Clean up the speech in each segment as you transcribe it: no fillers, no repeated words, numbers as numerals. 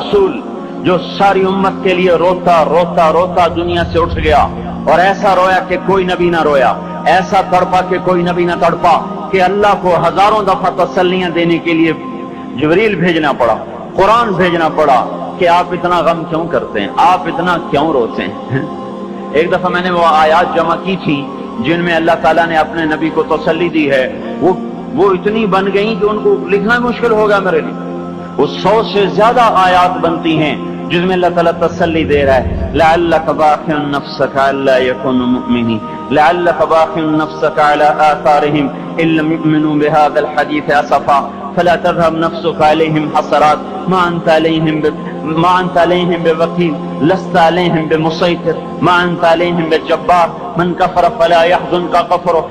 रसूल जो सारी उम्मत के लिए रोता रोता रोता दुनिया से उठ गया और ऐसा रोया कि कोई नबी ना रोया, ऐसा तड़पा कि कोई नबी ना तड़पा, कि अल्लाह को हजारों दफा तसल्लियां देने के लिए जिब्रील भेजना पड़ा, कुरान भेजना पड़ा कि आप इतना गम क्यों करते हैं, आप इतना क्यों रोते हैं। एक दफा मैंने वो आयात जमा की थी जिनमें अल्लाह ताला ने अपने नबी को तसल्ली दी है, वो इतनी बन गई कि उनको लिखना मुश्किल हो गया मेरे लिए। वो 100 से ज्यादा आयात बनती हैं जिसमें अल्लाह ताला तसल्ली दे रहा है, लअल्लक बाखिउन नफ्सक अल्ला यकुनु मुमिनीन, लअल्लक बाखिउन नफ्सक अला आसारिहिम इल्लम युमिनू बिहाज़ल हदीस असफा फला तज़हब नफ्सुक अलैहिम हसरात मा अंत अलैहिम बिवकील लस्त अलैहिम बिमुसैतिर मा अंत अलैहिम बिजब्बार मन कफर फला यहज़ुनका कफरु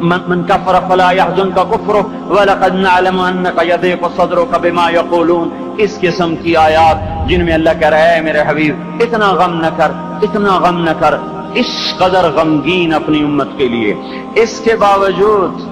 मन कफर फला यहज़ुनका कुफ्रु वलक़द नअलमु अन्नका यज़ीक़ु सदरुका बिमा यक़ूलून। इस किस्म की आयात जिनमें अल्लाह कह रहा है मेरे हबीब इतना गम न कर, इतना गम न कर, इस कदर गमगीन अपनी उम्मत के लिए। इसके बावजूद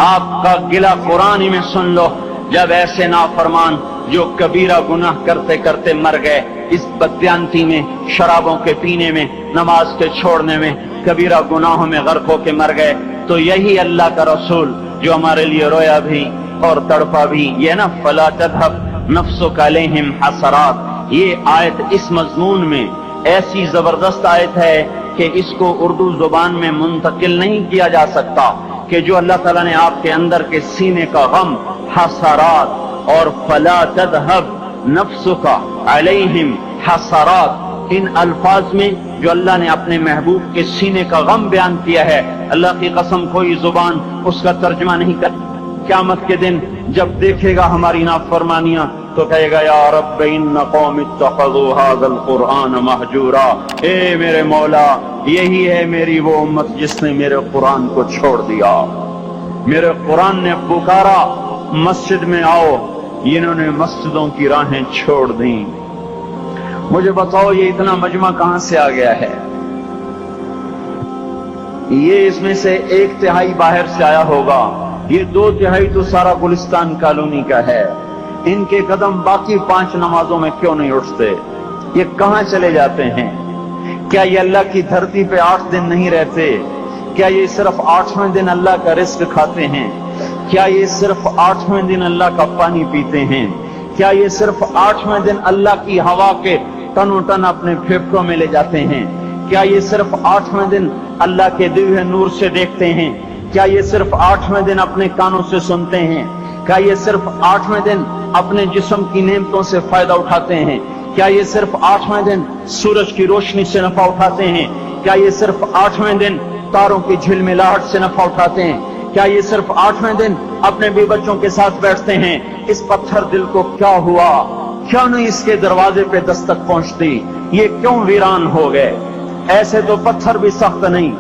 आपका गिला कुरान ही में सुन लो, जब ऐसे नाफरमान जो कबीरा गुनाह करते करते मर गए, इस बदयांती में, शराबों के पीने में, नमाज के छोड़ने में, कबीरा गुनाहों में गर्क होके मर गए, तो यही अल्लाह का रसूल जो हमारे लिए रोया भी और तड़पा भी, ये ना फला तज़हब नफ्सुक अलैहिम हसरात, ये आयत इस मजमून में ऐसी जबरदस्त आयत है कि इसको उर्दू जुबान में मुंतकिल नहीं किया जा सकता, कि जो अल्लाह ताला ने आपके अंदर के सीने का गम हसरात और फला तज़हब नफ्सुका अलैहिम हसरात, इन अल्फाज में जो अल्लाह ने अपने महबूब के सीने का गम बयान किया है, अल्लाह की कसम कोई जुबान उसका तर्जमा नहीं कर। क़यामत के दिन जब देखेगा हमारी नाफरमानियां तो कहेगा या रब्ब इन्न कौमी इत्तख़ज़ू हाज़ल कुरआन महजूरा, ए मेरे मौला यही है मेरी वो उम्मत जिसने मेरे कुरान को छोड़ दिया। मेरे कुरान ने पुकारा मस्जिद में आओ, इन्होंने मस्जिदों की राहें छोड़ दी। मुझे बताओ ये इतना मजमा कहां से आ गया है? ये इसमें से 1/3 बाहर से आया होगा, ये 2/3 तो सारा गुलिस्तान कॉलोनी का है। इनके कदम बाकी 5 नमाजों में क्यों नहीं उठते? ये कहां चले जाते हैं? क्या ये अल्लाह की धरती पे 8 दिन नहीं रहते? क्या ये सिर्फ 8वें दिन अल्लाह का रिस्क खाते हैं? क्या ये सिर्फ 8वें दिन अल्लाह का पानी पीते हैं? क्या ये सिर्फ 8वें दिन अल्लाह की हवा के तनोतन अपने फेफड़ों में ले जाते हैं? क्या ये सिर्फ 8वें दिन अल्लाह के दिव्य नूर से देखते हैं? क्या ये सिर्फ 8वें दिन अपने कानों से सुनते हैं? क्या ये सिर्फ 8वें दिन अपने जिस्म की नेमतों से फायदा उठाते हैं? क्या ये सिर्फ 8वें दिन सूरज की रोशनी से नफा उठाते हैं? क्या ये सिर्फ 8वें दिन तारों की झिलमिलाहट से नफा उठाते हैं? क्या ये सिर्फ 8वें दिन अपने भी बच्चों के साथ बैठते हैं? इस पत्थर दिल को क्या हुआ? क्यों नहीं इसके दरवाजे पे दस्तक पहुंचती? ये क्यों वीरान हो गए? ऐसे तो पत्थर भी सख्त नहीं।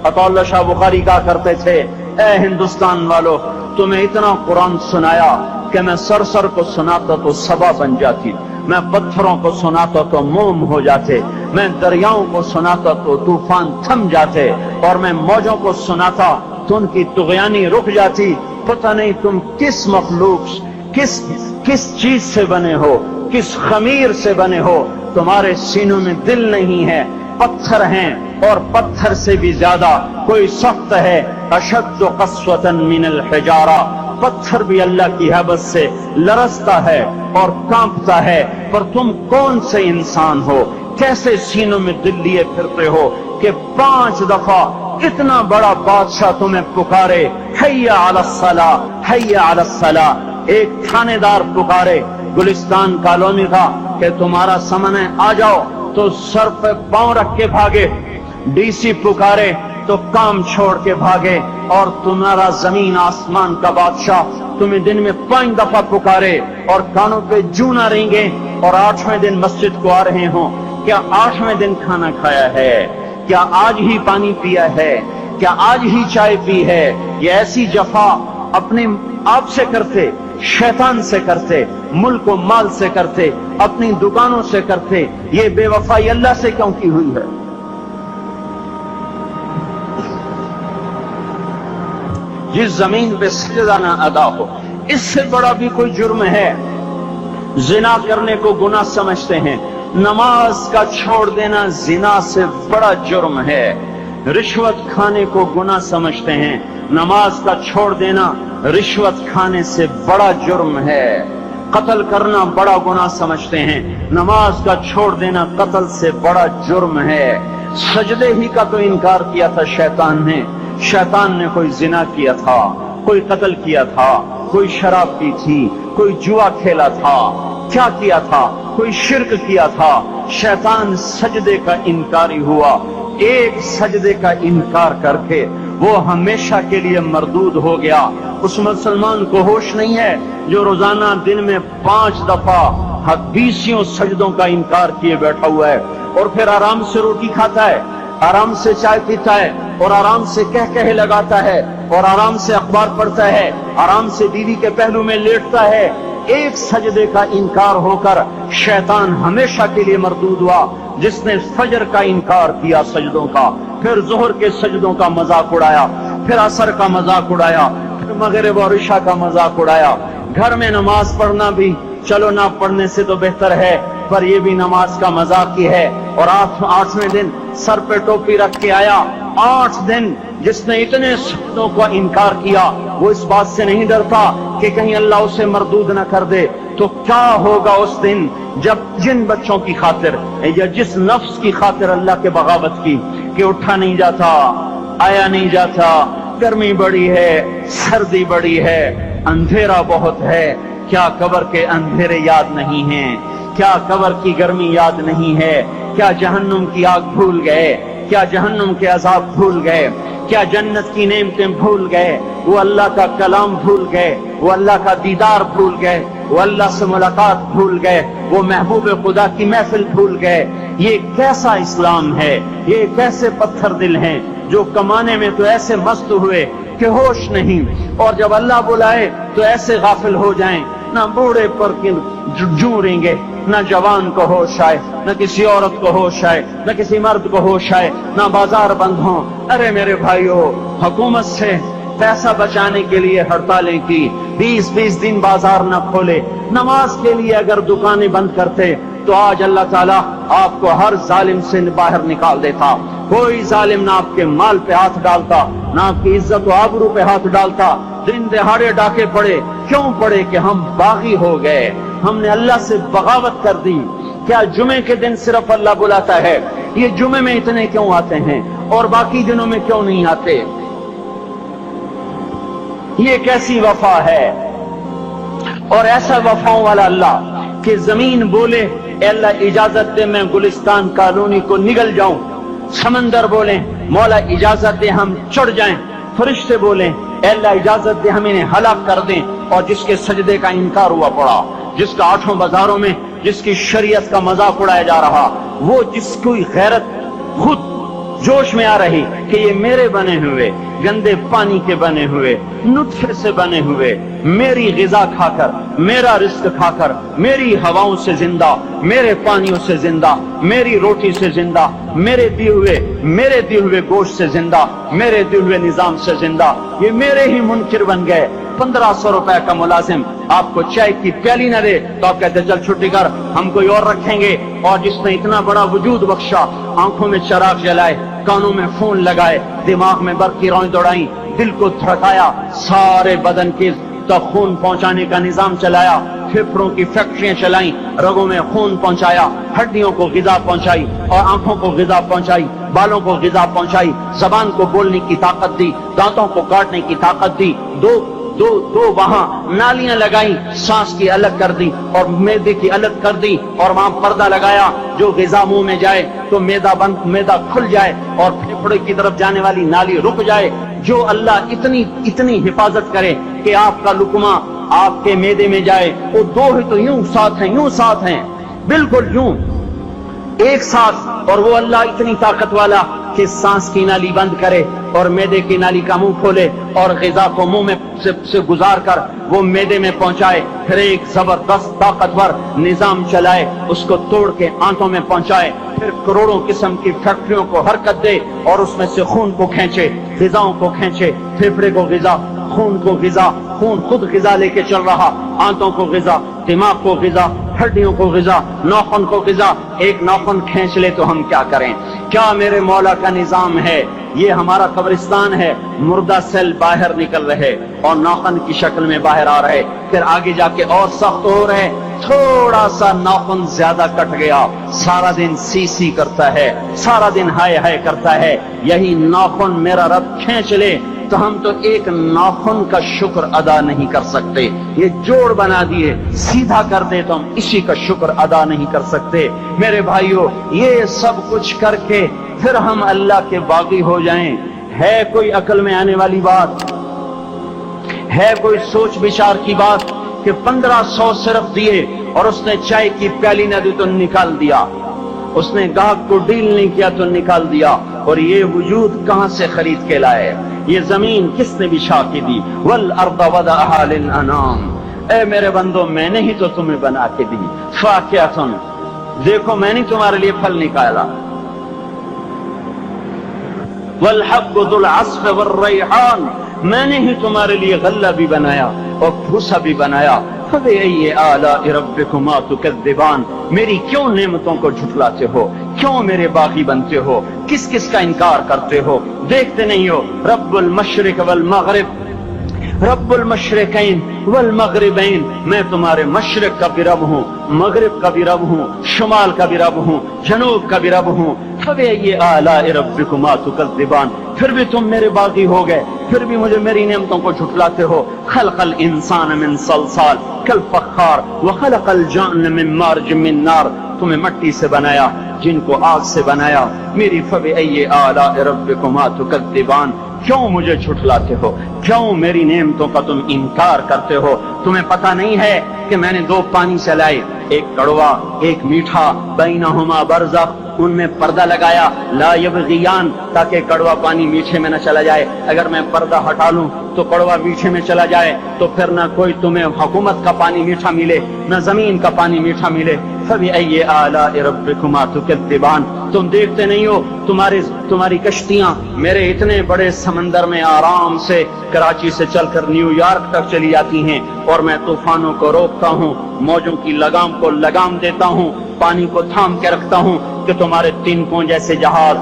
अतौल्ला शाह बुखारी कहा करते थे, ए हिंदुस्तान वालों, तुम्हें इतना कुरान सुनाया कि मैं सर को सुनाता तो सबा बन जाती, मैं पत्थरों को सुनाता तो मोम हो जाते, मैं दरियाओं को सुनाता तो तूफान थम जाते, और मैं मौजों को सुनाता तो उनकी तुगयानी रुक जाती। पता नहीं तुम किस मखलूक, किस चीज से बने हो, किस खमीर से बने हो, तुम्हारे सीनों में दिल नहीं है, पत्थर हैं, और पत्थर से भी ज्यादा कोई सख्त है। अशद्दु क़स्वतन मिनल हिजारा, पत्थर भी अल्लाह की हैबत से लरसता है और कांपता है। पर तुम कौन से इंसान हो, कैसे सीनों में दिल लिए फिरते हो कि 5 दफा इतना बड़ा बादशाह तुम्हें पुकारे, हैया अलस्सला, हैया अलस्सला। एक थानेदार पुकारे गुलिस्तान कॉलोनी का कि तुम्हारा समन है, आ जाओ, तो सर पे पांव रख के भागे। डीसी पुकारे तो काम छोड़ के भागे, और तुम्हारा जमीन आसमान का बादशाह तुम्हें दिन में 5 दफा पुकारे और कानों पे जू ना रेंगे, और 8वें दिन मस्जिद को आ रहे हो। क्या 8वें दिन खाना खाया है? क्या आज ही पानी पिया है? क्या आज ही चाय पी है? ये ऐसी जफा अपने आप से करते, शैतान से करते, मुल्क व माल से करते, अपनी दुकानों से करते, ये बेवफाई अल्लाह से क्यों की हुई है? जिस जमीन पे सजदा ना अदा हो, इससे बड़ा भी कोई जुर्म है? जिना करने को गुनाह समझते हैं। नमाज का छोड़ देना जिना से बड़ा जुर्म है। रिश्वत खाने को गुनाह समझते हैं। नमाज का छोड़ देना रिश्वत खाने से बड़ा जुर्म है। कत्ल करना बड़ा गुनाह समझते हैं। नमाज का छोड़ देना कत्ल से बड़ा जुर्म है। सजदे ही का तो इनकार किया था शैतान ने। शैतान ने कोई जिना किया था, कोई कत्ल किया था, कोई शराब पी थी, कोई जुआ खेला था, क्या किया था, कोई शिर्क किया था। शैतान सजदे का इनकारी हुआ। एक सजदे का इनकार करके वो हमेशा के लिए मरदूद हो गया। उस मुसलमान को होश नहीं है जो रोजाना दिन में 5 दफा 20 सजदों का इनकार किए बैठा हुआ है और फिर आराम से रोटी खाता है, आराम से चाय पीता है और आराम से कह कहे लगाता है और आराम से अखबार पढ़ता है, आराम से बीवी के पहलू में लेटता है। एक सजदे का इनकार होकर शैतान हमेशा के लिए मरदूद हुआ। जिसने फजर का इनकार किया सजदों का, फिर जोहर के सजदों का मजाक उड़ाया, फिर असर का मजाक उड़ाया, फिर मगरिब और इशा का मजाक उड़ाया। घर में नमाज पढ़ना भी चलो ना पढ़ने से तो बेहतर है, पर ये भी नमाज का मजाक ही है। और 8वें दिन सर पे टोपी रख के आया। 8 दिन जिसने इतने सजदों का इनकार किया वो इस बात से नहीं डरता कि कहीं अल्लाह उसे मरदूद न कर दे। तो क्या होगा उस दिन जब जिन बच्चों की खातिर या जिस नफ्स की खातिर अल्लाह के बगावत की कि उठा नहीं जाता, आया नहीं जाता, गर्मी बड़ी है, सर्दी बड़ी है, अंधेरा बहुत है। क्या कब्र के अंधेरे याद नहीं हैं? क्या कब्र की गर्मी याद नहीं है? क्या जहन्नुम की आग भूल गए? क्या जहन्नुम के अजाब भूल गए? क्या जन्नत की नेमतें भूल गए? वो अल्लाह का कलाम भूल गए? वो अल्लाह का दीदार भूल गए? वो अल्लाह से मुलाकात भूल गए? वो महबूब खुदा की महफिल भूल गए? ये कैसा इस्लाम है? ये कैसे पत्थर दिल हैं जो कमाने में तो ऐसे मस्त हुए कि होश नहीं, और जब अल्लाह बुलाए तो ऐसे गाफिल हो जाएं। ना बूढ़े पर जूरेंगे, ना जवान को होश आए, न किसी औरत को होश आए, न किसी मर्द को होश आए, ना बाजार बंद हो। अरे मेरे भाइयों, हुकूमत से पैसा बचाने के लिए हड़तालें की, 20-20 दिन बाजार न खोले, नमाज के लिए अगर दुकानें बंद करते तो आज अल्लाह ताला आपको हर जालिम से बाहर निकाल देता। कोई जालिम ना आपके माल पे हाथ डालता, ना आपकी इज्जत व आबरू पे हाथ डालता। दिन दहाड़े डाके पड़े, क्यों पड़े? कि हम बागी हो गए, हमने अल्लाह से बगावत कर दी। क्या जुमे के दिन सिर्फ अल्लाह बुलाता है? ये जुमे में इतने क्यों आते हैं और बाकी दिनों में क्यों नहीं आते? ये कैसी वफा है? और ऐसा वफाओं वाला अल्लाह कि जमीन बोले ए अल्लाह इजाजत दे मैं गुलिस्तान कॉलोनी को निगल जाऊं, समंदर बोले मौला इजाजत दे हम चढ़ जाएं, फरिश्ते बोले ए अल्लाह इजाजत दे हम इन्हें हलाक कर दें। और जिसके सजदे का इनकार हुआ पड़ा, जिसका 8 बाजारों में जिसकी शरीयत का मजाक उड़ाया जा रहा, वो जिसकी गैरत खुद जोश में आ रही कि ये मेरे बने हुए गंदे पानी के बने हुए नुत्फे से बने हुए, मेरी गिजा खाकर, मेरा रिस्क खाकर, मेरी हवाओं से जिंदा, मेरे पानियों से जिंदा, मेरी रोटी से जिंदा, मेरे दिए हुए गोश्त से जिंदा, मेरे दिए हुए निजाम से जिंदा, ये मेरे ही मुनकिर बन गए। 1500 रुपए का मुलाजिम आपको चाय की प्याली न दे तो आप कहते चल छुट्टी कर, हम कोई और रखेंगे। और जिसने इतना बड़ा वजूद बख्शा, आंखों में चिराग जलाए, कानों में फोन लगाए, दिमाग में बर्फ की रौं दौड़ाई, दिल को धड़काया, सारे बदन के तक खून पहुंचाने का निजाम चलाया, फेफड़ों की फैक्ट्रियां चलाई, रगों में खून पहुंचाया, हड्डियों को गिजा पहुंचाई और आंखों को गिजा पहुंचाई, बालों को गिजा पहुंचाई, जबान को बोलने की ताकत दी, दांतों को काटने की ताकत दी, दो वहां नालियां लगाई, सांस की अलग कर दी और मैदे की अलग कर दी, और वहां पर्दा लगाया, जो ग़िज़ा मुंह में जाए तो मैदा खुल जाए और फेफड़े की तरफ जाने वाली नाली रुक जाए। जो अल्लाह इतनी हिफाजत करे कि आपका लुकमा आपके मैदे में जाए, वो दो ही तो यूं साथ हैं, बिल्कुल यूं एक साथ। और वो अल्लाह इतनी ताकत वाला कि सांस की नाली बंद करे और मैदे की नाली का मुंह खोले और ग़िज़ा को मुंह में से गुजार कर वो मैदे में पहुंचाए, फिर एक जबरदस्त ताकतवर निजाम चलाए, उसको तोड़ के आंतों में पहुंचाए, फिर करोड़ों किस्म की फैक्ट्रियों को हरकत दे और उसमें से खून को खींचे, ग़िज़ाओं को खींचे, फेफड़े को ग़िज़ा, खून को ग़िज़ा, خون خود غذا لے کے چل رہا، آنتوں کو غذا، دماغ کو غذا، ہڈیوں کو غذا، ناخن کو غذا، ایک ناخن کھینچ لے تو ہم کیا کریں؟ کیا میرے مولا کا نظام ہے؟ یہ ہمارا قبرستان ہے، مردہ سیل باہر نکل رہے اور ناخن کی شکل میں باہر آ رہے، پھر آگے جا کے اور سخت ہو رہے، تھوڑا سا ناخن زیادہ کٹ گیا، سارا دن سی سی کرتا ہے، سارا دن ہائے ہائے کرتا ہے، یہی ناخن میرا رب کھینچ لے تو ہم تو ایک ناخن کا شکر ادا نہیں کر سکتے، یہ جوڑ بنا دیے، سیدھا کر دے تو ہم اسی کا شکر ادا نہیں کر سکتے۔ میرے بھائیو، یہ سب کچھ کر کے پھر ہم اللہ کے باغی ہو جائیں، ہے کوئی عقل میں آنے والی بات؟ ہے کوئی سوچ بچار کی بات کہ 1500 صرف دیے اور اس نے چائے کی پیالی نہ دی تو نکال دیا، اس نے گاہک کو ڈیل نہیں کیا تو نکال دیا، اور یہ وجود کہاں سے خرید کے لائے؟ یہ زمین کس نے بچھا کے دی؟ وَالْأَرْضَ وَضَعَهَا لِلْأَنَامِ، اے میرے بندو میں نے ہی تو تمہیں بنا کے دی، فَاكِهَةٌ، دیکھو میں نے تمہارے لیے پھل نکالا، وَالْحَبُّ ذُو الْعَصْفِ وَالرَّيْحَانِ، میں نے ہی تمہارے لیے غلہ بھی بنایا اور بھوسا بھی بنایا، فَبِأَيِّ آلَاءِ رَبِّكُمَا تُكَذِّبَانِ، میری کیوں نعمتوں کو جھٹلاتے ہو؟ کیوں میرے باغی بنتے ہو؟ کس کس کا انکار کرتے ہو؟ دیکھتے نہیں ہو رب المشرق والمغرب، رب المشرقین والمغربین، میں تمہارے مشرق کا بھی رب ہوں، مغرب کا بھی رب ہوں، شمال کا بھی رب ہوں، جنوب کا بھی رب ہوں۔ فَبِأَيِّ آلَاءِ رَبِّكُمَا تُكَذِّبَانِ، پھر بھی تم میرے باغی ہو گئے، پھر بھی مجھے میری نعمتوں کو جھٹلاتے ہو۔ خلق الانسان من صلصال کالفخار وخلق الجان من مارج من نار، تمہیں مٹی سے بنایا، جن کو آگ سے بنایا۔ میری فَبِأَيِّ آلَاءِ رَبِّكُمَا تُكَذِّبَانِ، کیوں مجھے جھٹلاتے ہو؟ کیوں میری نعمتوں کا تم انکار کرتے ہو؟ تمہیں پتہ نہیں ہے کہ میں نے دو پانی سے لائے، ایک کڑوا ایک میٹھا، بینہما برزخ، ان میں پردہ لگایا، لا یبغیان، تاکہ کڑوا پانی میٹھے میں نہ چلا جائے، اگر میں پردہ ہٹا لوں تو کڑوا میٹھے میں چلا جائے تو پھر نہ کوئی تمہیں حکومت کا پانی میٹھا ملے نہ زمین کا پانی میٹھا ملے۔ فَبِأَيِّ آلَاءِ رَبِّكُمَا تُكَذِّبَانِ، تم دیکھتے نہیں ہو تمہاری کشتیاں میرے اتنے بڑے سمندر میں آرام سے کراچی سے چل کر نیو یارک تک چلی جاتی ہیں، اور میں طوفانوں کو روکتا ہوں، موجوں کی لگام کو لگام دیتا ہوں، پانی کو تھام کے رکھتا ہوں کہ تمہارے تینکوں جیسے جہاز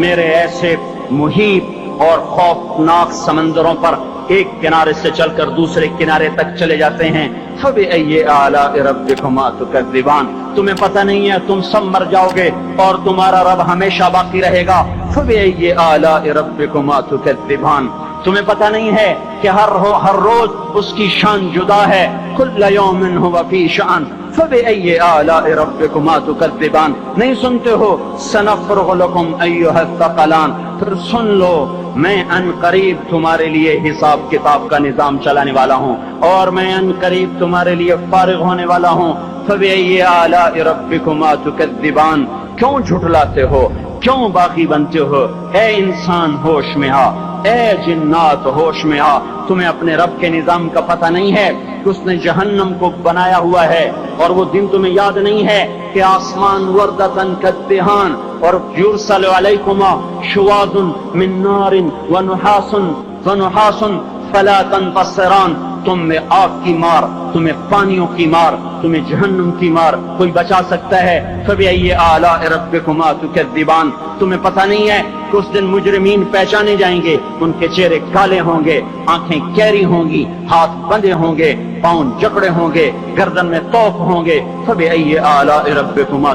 میرے ایسے محیط اور خوفناک سمندروں پر ایک کنارے سے چل کر دوسرے کنارے تک چلے جاتے ہیں۔ فَبِأَيِّ آلَاءِ رَبِّكُمَا تُكَذِّبَانِ، تمہیں پتہ نہیں ہے تم سب مر جاؤ گے اور تمہارا رب ہمیشہ باقی رہے گا۔ فَبِأَيِّ آلَاءِ رَبِّكُمَا تُكَذِّبَانِ، تمہیں پتہ نہیں ہے کہ ہر روز اس کی شان جدا ہے، كُلَّ يَوْمٍ هُوَ فِي شَأْنٍ فَبِأَيِّ آلَاءِ رَبِّكُمَا تُكَذِّبَانِ، نہیں سنتے ہو سَنَفْرُغُ لَكُمْ أَيُّهَا الثَّقَلَانِ، پھر سن لو میں ان قریب تمہارے لیے حساب کتاب کا نظام چلانے والا ہوں، اور میں ان قریب تمہارے لیے فارغ ہونے والا ہوں۔ فَبِأَيِّ آلَاءِ رَبِّكُمَا تُكَذِّبَانِ، کیوں جھٹلاتے ہو؟ کیوں باقی بنتے ہو؟ اے انسان ہوش میں آ، اے جنات ہوش میں آ، تمہیں اپنے رب کے نظام کا پتہ نہیں ہے کہ اس نے جہنم کو بنایا ہوا ہے، اور وہ دن تمہیں یاد نہیں ہے کہ آسمان وردتن کالدہان، اور یرسل علیکما شواظ من نار ونحاس فلا تنتصران، تم میں آگ کی مار، تمہیں پانیوں کی مار، تمہیں جہنم کی مار کوئی بچا سکتا ہے؟ فَبِأَيِّ آلَاءِ رَبِّكُمَا تُكَذِّبَانِ، تمہیں پتہ نہیں ہے کہ اس دن مجرمین پہچانے جائیں گے، ان کے چہرے کالے ہوں گے، آنکھیں کیری ہوں گی، ہاتھ بندھے ہوں گے، پاؤں جکڑے ہوں گے، گردن میں طوق ہوں گے۔ فَبِأَيِّ آلَاءِ رَبِّكُمَا